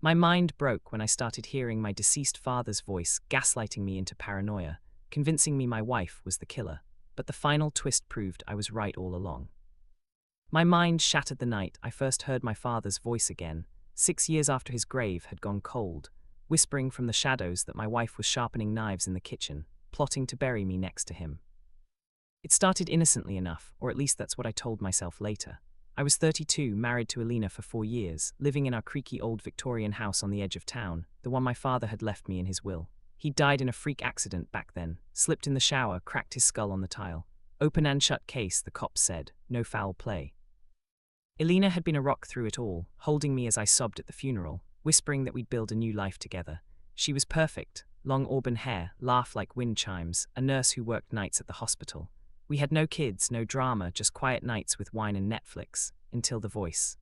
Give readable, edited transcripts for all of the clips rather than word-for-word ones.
My mind broke when I started hearing my deceased father's voice gaslighting me into paranoia, convincing me my wife was the killer. But the final twist proved I was right all along. My mind shattered the night I first heard my father's voice again, 6 years after his grave had gone cold, whispering from the shadows that my wife was sharpening knives in the kitchen, plotting to bury me next to him. It started innocently enough, or at least that's what I told myself later. I was 32, married to Elena for 4 years, living in our creaky old Victorian house on the edge of town, the one my father had left me in his will. He died in a freak accident back then, slipped in the shower, cracked his skull on the tile. Open and shut case, the cops said, no foul play. Elena had been a rock through it all, holding me as I sobbed at the funeral, whispering that we'd build a new life together. She was perfect, long auburn hair, laugh like wind chimes, a nurse who worked nights at the hospital. We had no kids, no drama, just quiet nights with wine and Netflix, until the voice.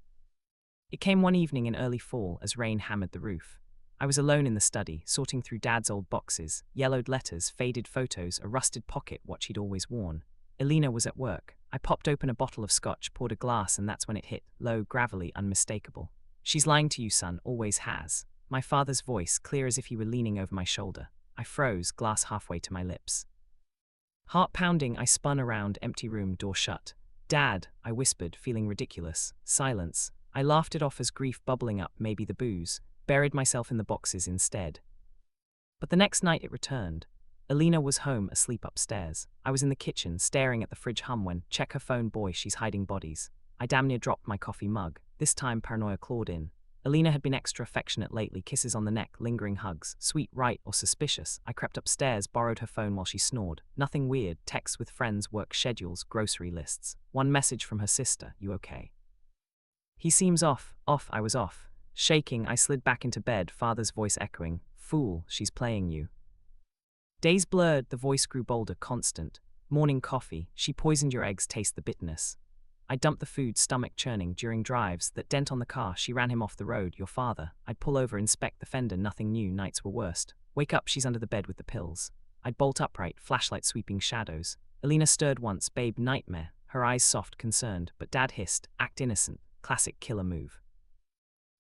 It came one evening in early fall as rain hammered the roof. I was alone in the study, sorting through Dad's old boxes, yellowed letters, faded photos, a rusted pocket watch he'd always worn. Elena was at work. I popped open a bottle of scotch, poured a glass, and that's when it hit, low, gravelly, unmistakable. She's lying to you, son, always has. My father's voice, clear as if he were leaning over my shoulder. I froze, glass halfway to my lips. Heart pounding, I spun around, empty room, door shut. Dad, I whispered, feeling ridiculous. Silence. I laughed it off as grief bubbling up, maybe the booze. Buried myself in the boxes instead. But the next night it returned. Elena was home, asleep upstairs. I was in the kitchen, staring at the fridge hum when, check her phone, boy, she's hiding bodies. I damn near dropped my coffee mug. This time paranoia clawed in. Elena had been extra affectionate lately, kisses on the neck, lingering hugs. Sweet, right, or suspicious. I crept upstairs, borrowed her phone while she snored. Nothing weird, texts with friends, work schedules, grocery lists. One message from her sister, you okay? He seems off, I was off. Shaking, I slid back into bed, father's voice echoing, fool, she's playing you. Days blurred, the voice grew bolder, constant. Morning coffee, she poisoned your eggs, taste the bitterness. I dumped the food, stomach churning, during drives, that dent on the car, she ran him off the road, your father. I'd pull over, inspect the fender, nothing new, nights were worst. Wake up, she's under the bed with the pills. I'd bolt upright, flashlight sweeping shadows. Elena stirred once, babe, nightmare, her eyes soft, concerned, but Dad hissed, act innocent, classic killer move.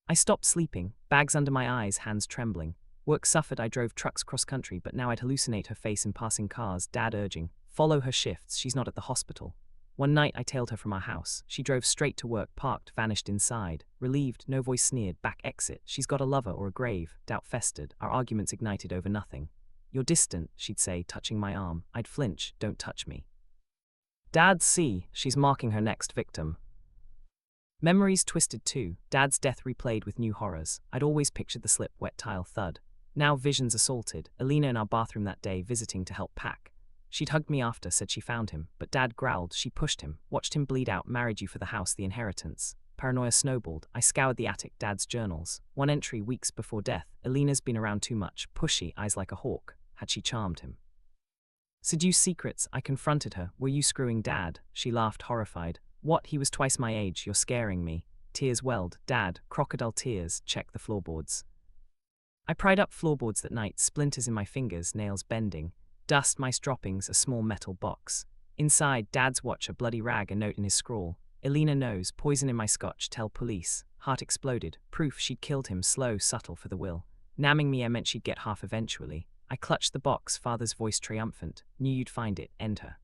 I stopped sleeping, bags under my eyes, hands trembling. Work suffered, I drove trucks cross-country, but now I'd hallucinate her face in passing cars, Dad urging, follow her shifts, she's not at the hospital. One night I tailed her from our house. She drove straight to work, parked, vanished inside. Relieved, no voice sneered, back exit. She's got a lover or a grave. Doubt festered, our arguments ignited over nothing. You're distant, she'd say, touching my arm. I'd flinch, don't touch me. Dad, see, she's marking her next victim. Memories twisted too, Dad's death replayed with new horrors. I'd always pictured the slip, wet tile thud. Now visions assaulted, Elena in our bathroom that day visiting to help pack. She'd hugged me after, said she found him, but Dad growled, she pushed him, watched him bleed out, married you for the house, the inheritance. Paranoia snowballed, I scoured the attic, Dad's journals. One entry, weeks before death, Elena's been around too much, pushy, eyes like a hawk. Had she charmed him? Seduce secrets, I confronted her, were you screwing Dad? She laughed, horrified. What, he was twice my age, you're scaring me. Tears welled, Dad, crocodile tears, check the floorboards. I pried up floorboards that night, splinters in my fingers, nails bending. Dust, mice droppings, a small metal box. Inside, Dad's watch, a bloody rag, a note in his scrawl. Elena knows, poison in my scotch, tell police. Heart exploded, proof she'd killed him, slow, subtle for the will. Namming me, I meant she'd get half eventually. I clutched the box, father's voice triumphant. Knew you'd find it, end her.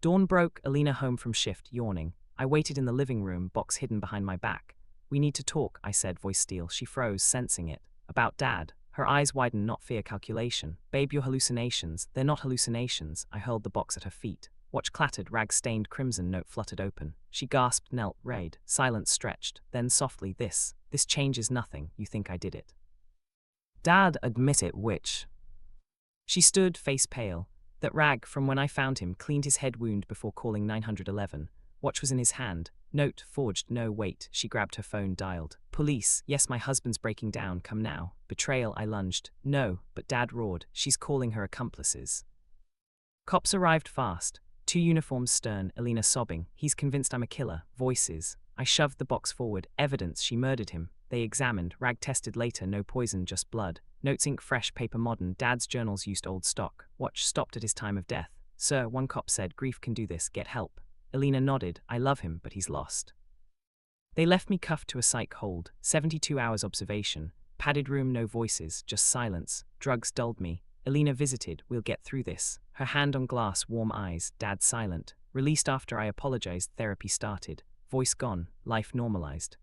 Dawn broke, Elena home from shift, yawning. I waited in the living room, box hidden behind my back. We need to talk, I said, voice steel. She froze, sensing it. About Dad. Her eyes widened, not fear, calculation. Babe, your hallucinations. They're not hallucinations. I hurled the box at her feet. Watch clattered, rag-stained crimson, note fluttered open. She gasped, knelt, rayed. Silence stretched. Then softly, this changes nothing. You think I did it. Dad, admit it, witch. She stood, face pale. That rag, from when I found him, cleaned his head wound before calling 911. Watch was in his hand. Note, forged, no, wait. She grabbed her phone, dialed. Police, yes, my husband's breaking down, come now. Betrayal, I lunged. No, but Dad roared, she's calling her accomplices. Cops arrived fast. 2 uniforms stern, Elena sobbing. He's convinced I'm a killer. Voices. I shoved the box forward. Evidence, she murdered him. They examined, rag tested later, no poison, just blood. Notes ink fresh, paper modern, Dad's journals used old stock. Watch stopped at his time of death. Sir, one cop said, grief can do this, get help. Elena nodded, I love him, but he's lost. They left me cuffed to a psych hold, 72 hours observation, padded room, no voices, just silence. Drugs dulled me. Elena visited, we'll get through this. Her hand on glass, warm eyes, dad silent. Released after I apologized, therapy started. Voice gone, life normalized.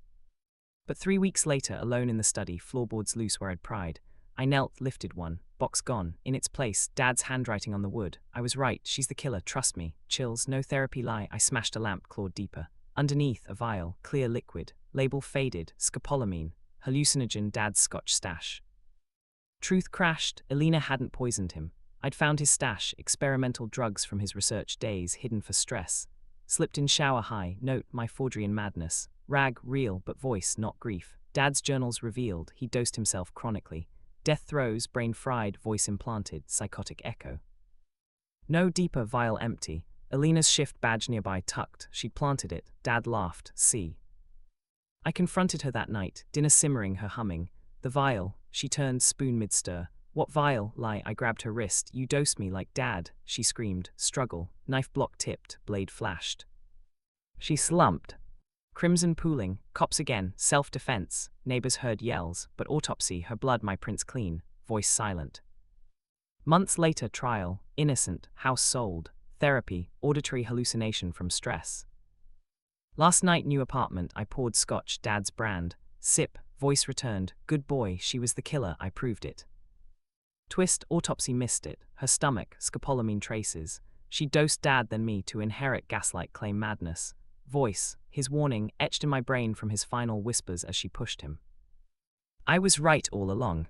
But 3 weeks later, alone in the study, floorboards loose where I'd pried. I knelt, lifted one, box gone. In its place, dad's handwriting on the wood. I was right, she's the killer, trust me. Chills, no therapy lie. I smashed a lamp, clawed deeper. Underneath, a vial, clear liquid. Label faded, scopolamine. Hallucinogen, dad's scotch stash. Truth crashed, Elena hadn't poisoned him. I'd found his stash, experimental drugs from his research days, hidden for stress. Slipped in shower high, note, my forgery and madness. Rag, real, but voice, not grief. Dad's journals revealed, he dosed himself chronically. Death throes, brain fried, voice implanted, psychotic echo. No deeper, vial empty. Elena's shift badge nearby tucked, she'd planted it. Dad laughed, see. I confronted her that night, dinner simmering, her humming. The vial, she turned, spoon mid-stir. What vial? Lie, I grabbed her wrist. You dosed me like dad, she screamed. Struggle, knife block tipped, blade flashed. She slumped. Crimson pooling, cops again, self-defense. Neighbors heard yells, but autopsy, her blood my prints clean, voice silent. Months later, trial, innocent, house sold. Therapy, auditory hallucination from stress. Last night, new apartment, I poured scotch, dad's brand. Sip, voice returned, good boy, she was the killer, I proved it. Twist, autopsy missed it, her stomach, scopolamine traces. She dosed dad then me to inherit gaslight claim madness. Voice, his warning, etched in my brain from his final whispers as she pushed him. I was right all along.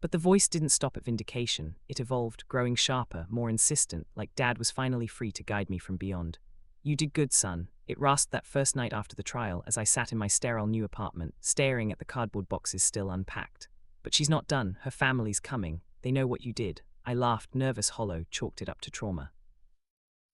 But the voice didn't stop at vindication, it evolved, growing sharper, more insistent, like dad was finally free to guide me from beyond. You did good, son, it rasped that first night after the trial as I sat in my sterile new apartment, staring at the cardboard boxes still unpacked. But she's not done, her family's coming, they know what you did. I laughed, nervous, hollow, chalked it up to trauma.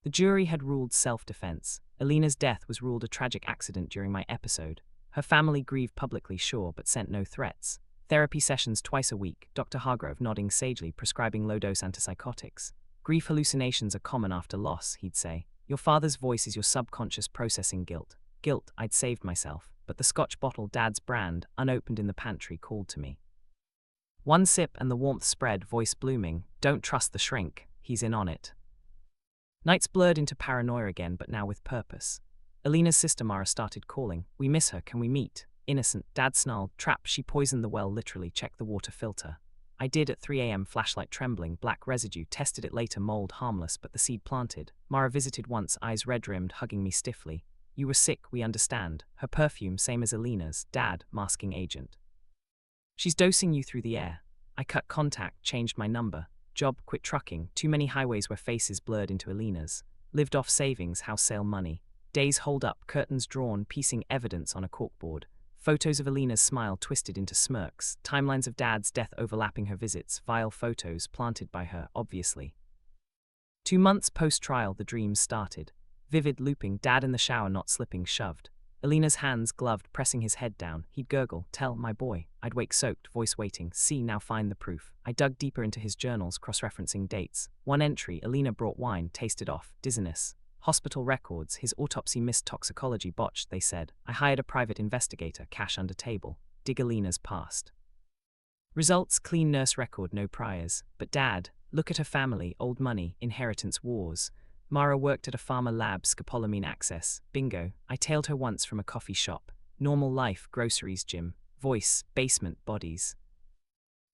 The jury had ruled self-defense. Elena's death was ruled a tragic accident during my episode. Her family grieved publicly, sure, but sent no threats. Therapy sessions twice a week, Dr. Hargrove nodding sagely, prescribing low-dose antipsychotics. Grief hallucinations are common after loss, he'd say. Your father's voice is your subconscious processing guilt. Guilt, I'd saved myself, but the scotch bottle, dad's brand, unopened in the pantry, called to me. One sip and the warmth spread, voice blooming. Don't trust the shrink, he's in on it. Nights blurred into paranoia again, but now with purpose. Elena's sister Mara started calling. We miss her, can we meet? Innocent, dad snarled. Trap, she poisoned the well, literally, check the water filter. I did at 3 a.m, flashlight trembling, black residue, tested it later, mold, harmless, but the seed planted. Mara visited once, eyes red-rimmed, hugging me stiffly. You were sick, we understand. Her perfume, same as Elena's. Dad, masking agent. She's dosing you through the air. I cut contact, changed my number. Job, quit trucking, too many highways where faces blurred into Elena's. Lived off savings, house sale money. Days holed up, curtains drawn, piecing evidence on a corkboard. Photos of Elena's smile twisted into smirks, timelines of dad's death overlapping her visits, vile photos planted by her, obviously. 2 months post-trial, the dreams started. Vivid, looping, dad in the shower not slipping, shoved. Elena's hands gloved, pressing his head down. He'd gurgle, tell, my boy. I'd wake soaked, voice waiting, see, now find the proof. I dug deeper into his journals, cross-referencing dates. One entry, Elena brought wine, tasted off, dizziness. Hospital records, his autopsy missed toxicology, botched, they said. I hired a private investigator, cash under table. Dig Elena's past. Results, clean nurse record, no priors. But dad, look at her family, old money, inheritance wars. Mara worked at a pharma lab, scopolamine access. Bingo. I tailed her once from a coffee shop. Normal life, groceries, gym. Voice, basement, bodies.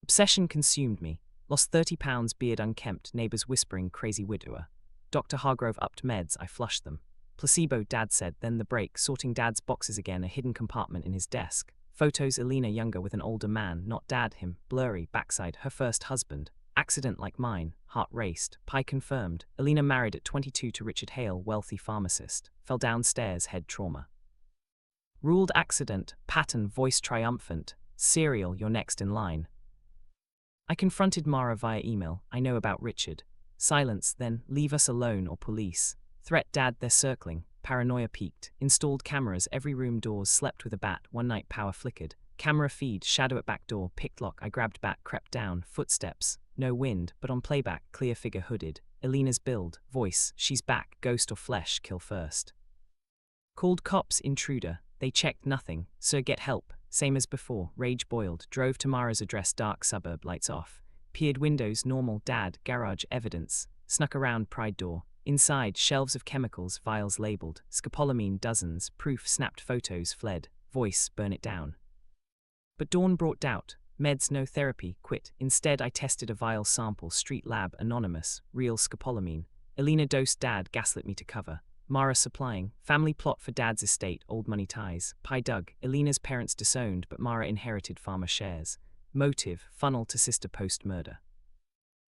Obsession consumed me. Lost 30 pounds, beard unkempt, neighbors whispering, crazy widower. Dr. Hargrove upped meds, I flushed them. Placebo, dad said, then the break, sorting dad's boxes again, a hidden compartment in his desk. Photos, Elena younger with an older man, not dad, him, blurry, backside, her first husband. Accident like mine, heart raced, pie confirmed. Elena married at 22 to Richard Hale, wealthy pharmacist. Fell downstairs, head trauma. Ruled accident, pattern, voice triumphant. Serial, you're next in line. I confronted Mara via email, I know about Richard. Silence, then, leave us alone or police. Threat, dad, they're circling. Paranoia peaked. Installed cameras, every room doors, slept with a bat, one night power flickered. Camera feed, shadow at back door, picked lock, I grabbed bat, crept down, footsteps. No wind, but on playback, clear figure hooded. Elena's build, voice, she's back, ghost or flesh, kill first. Called cops, intruder. They checked nothing. Sir, get help. Same as before. Rage boiled. Drove to Mara's address, dark suburb, lights off. Peered windows, normal. Dad, garage, evidence. Snuck around, pride door. Inside, shelves of chemicals, vials labeled. Scopolamine, dozens. Proof, snapped photos, fled. Voice, burn it down. But dawn brought doubt. Meds, no therapy, quit. Instead, I tested a vial sample, street lab, anonymous, real scopolamine. Elena dosed Dad, gaslit me to cover. Mara supplying. Family plot for Dad's estate, old money ties. Pie dug. Elena's parents disowned, but Mara inherited farmer shares. Motive, funnel to sister post-murder.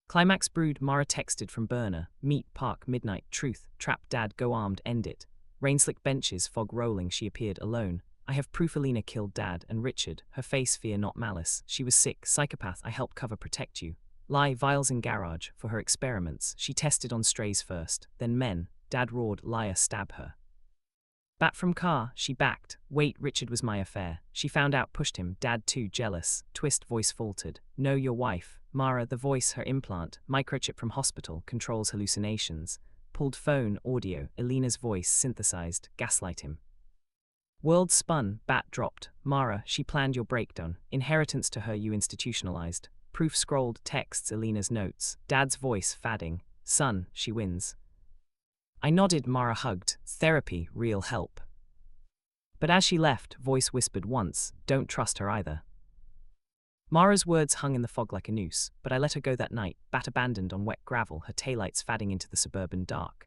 Climax brewed. Mara texted from burner. Meet, park, midnight, truth. Trap Dad, go armed, end it. Rain-slick benches, fog rolling, she appeared alone. I have proof Elena killed Dad and Richard. Her face, fear not malice. She was sick, psychopath, I help cover, protect you. Lie, vials in garage. For her experiments, she tested on strays first, then men. Dad roared, liar, stab her. Bat from car, she backed. Wait, Richard was my affair. She found out, pushed him. Dad too, jealous. Twist, voice faltered. Know your wife. Mara, the voice, her implant. Microchip from hospital, controls hallucinations. Pulled phone, audio. Elena's voice, synthesized. Gaslight him. World spun, bat dropped. Mara, she planned your breakdown. Inheritance to her you institutionalized. Proof scrolled, texts, Elena's notes. Dad's voice, fadding. Son, she wins. I nodded, Mara hugged. Therapy, real help. But as she left, voice whispered once, don't trust her either. Mara's words hung in the fog like a noose, but I let her go that night, bat abandoned on wet gravel, her taillights fadding into the suburban dark.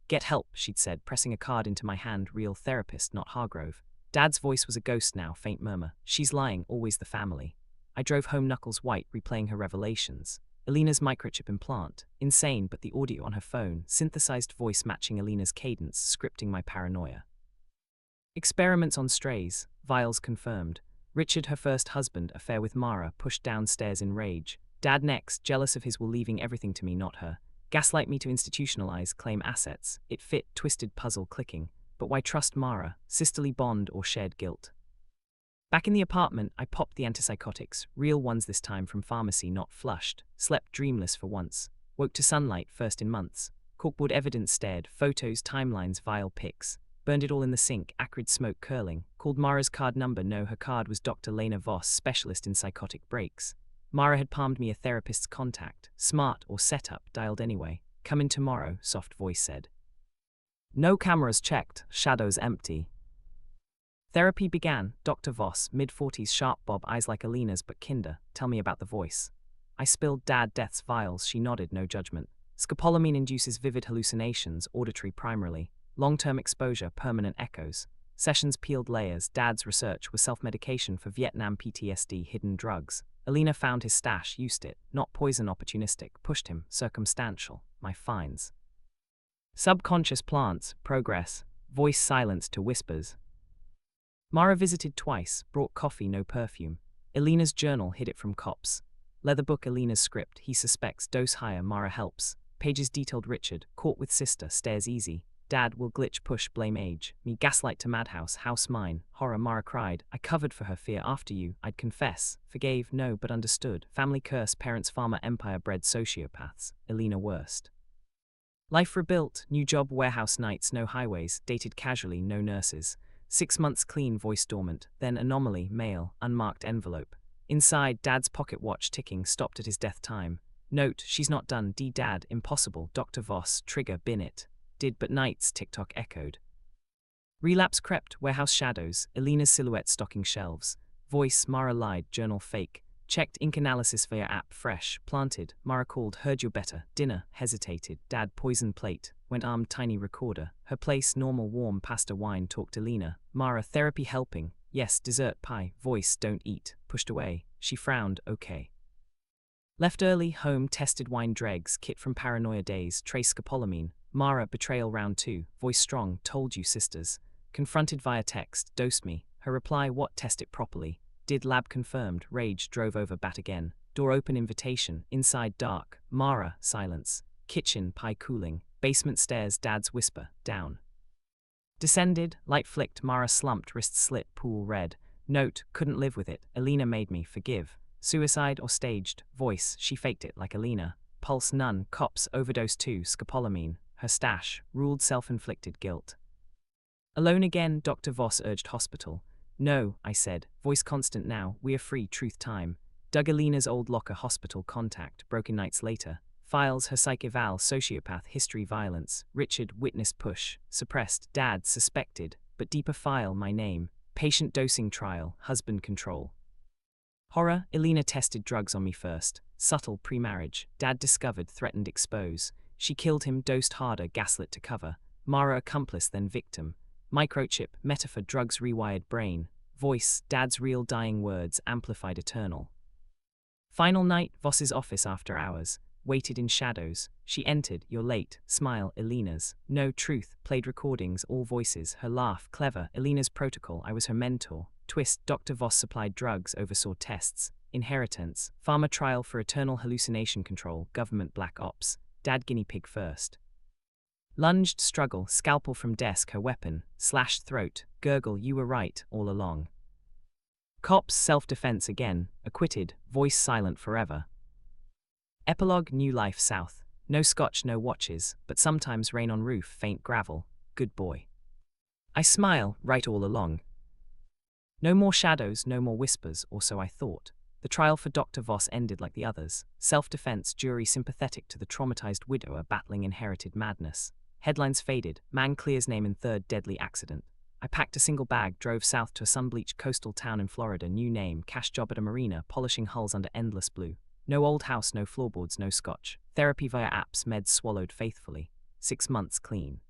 Get help, she'd said, pressing a card into my hand, real therapist, not Hargrove. Dad's voice was a ghost now, faint murmur. She's lying, always the family. I drove home, knuckles white, replaying her revelations. Elena's microchip implant. Insane, but the audio on her phone, synthesized voice matching Elena's cadence, scripting my paranoia. Experiments on strays, vials confirmed. Richard, her first husband, affair with Mara, pushed downstairs in rage. Dad next, jealous of his will, leaving everything to me, not her. Gaslight me to institutionalize, claim assets. It fit, twisted puzzle clicking. But why trust Mara? Sisterly bond or shared guilt? Back in the apartment, I popped the antipsychotics, real ones this time from pharmacy, not flushed. Slept dreamless for once. Woke to sunlight, first in months. Corkboard evidence stared, photos, timelines, vile pics. Burned it all in the sink, acrid smoke curling. Called Mara's card number, no, her card was Dr. Elena Voss, specialist in psychotic breaks. Mara had palmed me a therapist's contact. Smart or setup, dialed anyway. Come in tomorrow, soft voice said. No cameras checked, shadows empty. Therapy began. Dr. Voss, mid-40s, sharp bob, eyes like Elena's but kinder. Tell me about the voice. I spilled Dad death's vials, she nodded, no judgment. Scopolamine induces vivid hallucinations, auditory primarily. Long-term exposure, permanent echoes. Sessions peeled layers. Dad's research was self-medication for Vietnam PTSD, hidden drugs. Elena found his stash, used it. Not poison, opportunistic. Pushed him, circumstantial. My finds. Subconscious plants, progress. Voice silenced to whispers. Mara visited twice, brought coffee, no perfume. Elena's journal hid it from cops. Leather book, Elena's script, he suspects, dose higher, Mara helps. Pages detailed Richard, caught with sister, stares easy. Dad will glitch, push, blame age. Me gaslight to madhouse, house mine. Horror, Mara cried. I covered for her fear after you, I'd confess. Forgave, no, but understood. Family curse, parents farmer empire bred sociopaths. Elena worst. Life rebuilt, new job, warehouse nights, no highways, dated casually, no nurses. 6 months clean, voice dormant, then anomaly, mail, unmarked envelope. Inside, Dad's pocket watch ticking, stopped at his death time. Note, she's not done, Dad, impossible, Dr. Voss, trigger, bin it. Did but nights, TikTok echoed. Relapse crept, warehouse shadows, Elena's silhouette stocking shelves. Voice, Mara lied, journal fake. Checked ink analysis via app, fresh, planted. Mara called, heard you're better. Dinner, hesitated. Dad, poison plate. Went armed, tiny recorder. Her place, normal, warm, pasta, wine, talked Elena. Mara, therapy helping. Yes, dessert, pie. Voice, don't eat. Pushed away. She frowned, okay. Left early, home, tested wine dregs, kit from paranoia days, trace scopolamine. Mara, betrayal round 2. Voice strong, told you, sisters. Confronted via text, dosed me. Her reply, what, test it properly. Did, lab confirmed. Rage, drove over, bat again. Door open, invitation. Inside, dark. Mara, silence. Kitchen, pie cooling. Basement stairs, Dad's whisper, down. Descended, light flicked, Mara slumped, wrist slit, pool red. Note, couldn't live with it. Elena made me, forgive. Suicide or staged. Voice, she faked it like Elena. Pulse none, cops, overdose 2, scopolamine. Her stash, ruled self-inflicted guilt. Alone again, Dr. Voss urged hospital. No, I said, voice constant now, we are free, truth time. Dug Elena's old locker, hospital contact, broken nights later. Files, her psych eval, sociopath, history, violence. Richard, witness push, suppressed, dad, suspected, but deeper file, my name. Patient dosing trial, husband control. Horror, Elena tested drugs on me first. Subtle, pre-marriage. Dad discovered, threatened, expose. She killed him, dosed harder, gaslit to cover. Mara accomplice, then victim. Microchip, metaphor, drugs, rewired brain. Voice, dad's real dying words, amplified eternal. Final night, Voss's office after hours. Waited in shadows. She entered, you're late. Smile, Elena's. No, truth, played recordings, all voices. Her laugh, clever. Elena's protocol, I was her mentor. Twist, Dr. Voss supplied drugs, oversaw tests. Inheritance, pharma trial for eternal hallucination control, government black ops. Dad guinea pig first. Lunged, struggle, scalpel from desk, her weapon. Slashed throat, gurgle, you were right, all along. Cops, self-defense again, acquitted, voice silent forever. Epilogue, new life south. No scotch, no watches, but sometimes rain on roof, faint gravel. Good boy. I smile, right all along. No more shadows, no more whispers, or so I thought. The trial for Dr. Voss ended like the others. Self-defense, jury sympathetic to the traumatized widower battling inherited madness. Headlines faded, man clears name in third deadly accident. I packed a single bag, drove south to a sun-bleached coastal town in Florida, new name, cash job at a marina, polishing hulls under endless blue. No old house, no floorboards, no scotch. Therapy via apps, meds swallowed faithfully. 6 months clean.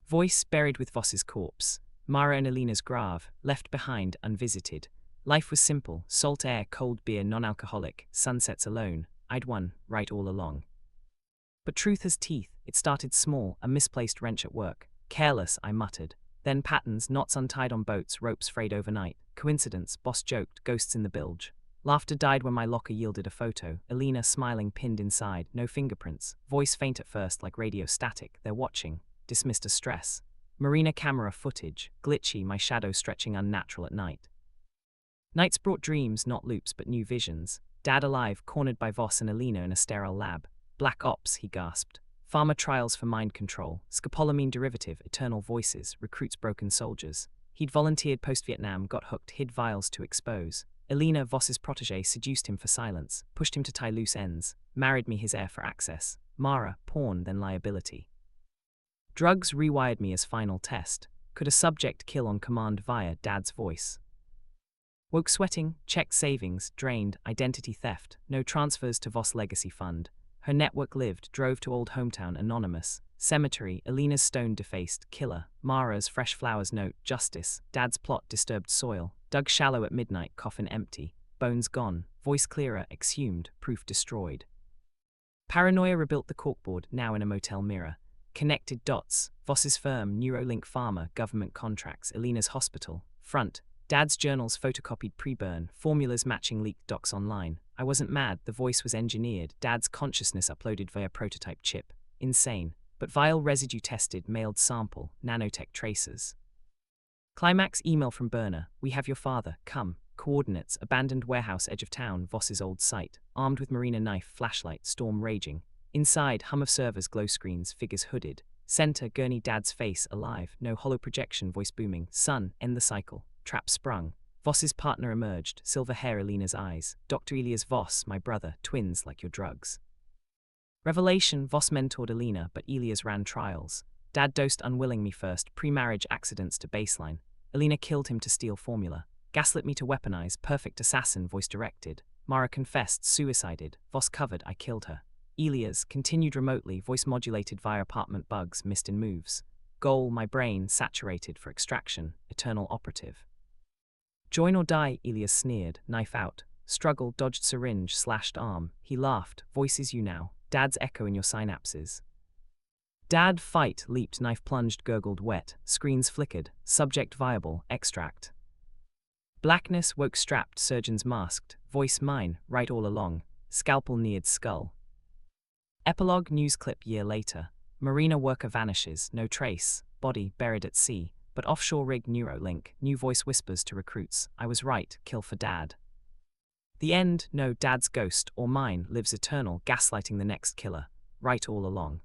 Voice buried with Voss's corpse. Mara and Elena's grave, left behind, unvisited. Life was simple, salt air, cold beer, non-alcoholic, sunsets alone. I'd won, right all along. But truth has teeth. It started small, a misplaced wrench at work. Careless, I muttered. Then patterns, knots untied on boats, ropes frayed overnight. Coincidence, boss joked, ghosts in the bilge. Laughter died when my locker yielded a photo. Elena smiling, pinned inside, no fingerprints. Voice faint at first, like radio static. They're watching. Dismissed as stress. Marina camera footage, glitchy, my shadow stretching unnatural at night. Nights brought dreams, not loops, but new visions. Dad alive, cornered by Voss and Elena in a sterile lab. Black ops, he gasped. Pharma trials for mind control. Scopolamine derivative, eternal voices, recruits broken soldiers. He'd volunteered post-Vietnam, got hooked, hid vials to expose. Elena, Voss's protege, seduced him for silence, pushed him to tie loose ends, married me his heir for access. Mara, pawn, then liability. Drugs rewired me as final test. Could a subject kill on command via Dad's voice? Woke sweating, checked savings, drained, identity theft, no transfers to Voss legacy fund. Her network lived, drove to old hometown, anonymous. Cemetery, Elena's stone defaced, killer. Mara's fresh flowers note, justice. Dad's plot, disturbed soil. Dug shallow at midnight, coffin empty. Bones gone, voice clearer, exhumed, proof destroyed. Paranoia rebuilt the corkboard, now in a motel mirror. Connected dots, Voss's firm, Neurolink Pharma, government contracts, Elena's hospital. Front, Dad's journals photocopied pre-burn, formulas matching leaked docs online. I wasn't mad, the voice was engineered. Dad's consciousness uploaded via prototype chip. Insane. But vial residue tested, mailed sample, nanotech tracers. Climax email from burner, we have your father, come. Coordinates, abandoned warehouse edge of town, Voss's old site. Armed with marina knife, flashlight, storm raging. Inside, hum of servers, glow screens, figures hooded. Center, gurney, Dad's face, alive. No hollow projection, voice booming. Son, end the cycle. Trap sprung. Voss's partner emerged, silver hair, Elena's eyes. Dr. Elias Voss, my brother, twins like your drugs. Revelation, Voss mentored Elena, but Elias ran trials. Dad dosed unwilling me first, pre-marriage accidents to baseline. Elena killed him to steal formula. Gaslit me to weaponize, perfect assassin, voice directed. Mara confessed, suicided. Voss covered, I killed her. Elias continued remotely, voice modulated via apartment bugs, missed in moves. Goal, my brain, saturated for extraction, eternal operative. Join or die, Elias sneered, knife out. Struggle, dodged syringe, slashed arm. He laughed, voices you now. Dad's echo in your synapses. Dad fight, leaped, knife plunged, gurgled wet. Screens flickered, subject viable, extract. Blackness woke strapped, surgeons masked. Voice mine, right all along. Scalpel neared skull. Epilogue news clip year later. Marina worker vanishes, no trace. Body buried at sea. But offshore rig Neurolink, new voice whispers to recruits. I was right, kill for Dad. The end, no, Dad's ghost, or mine, lives eternal, gaslighting the next killer. Right all along.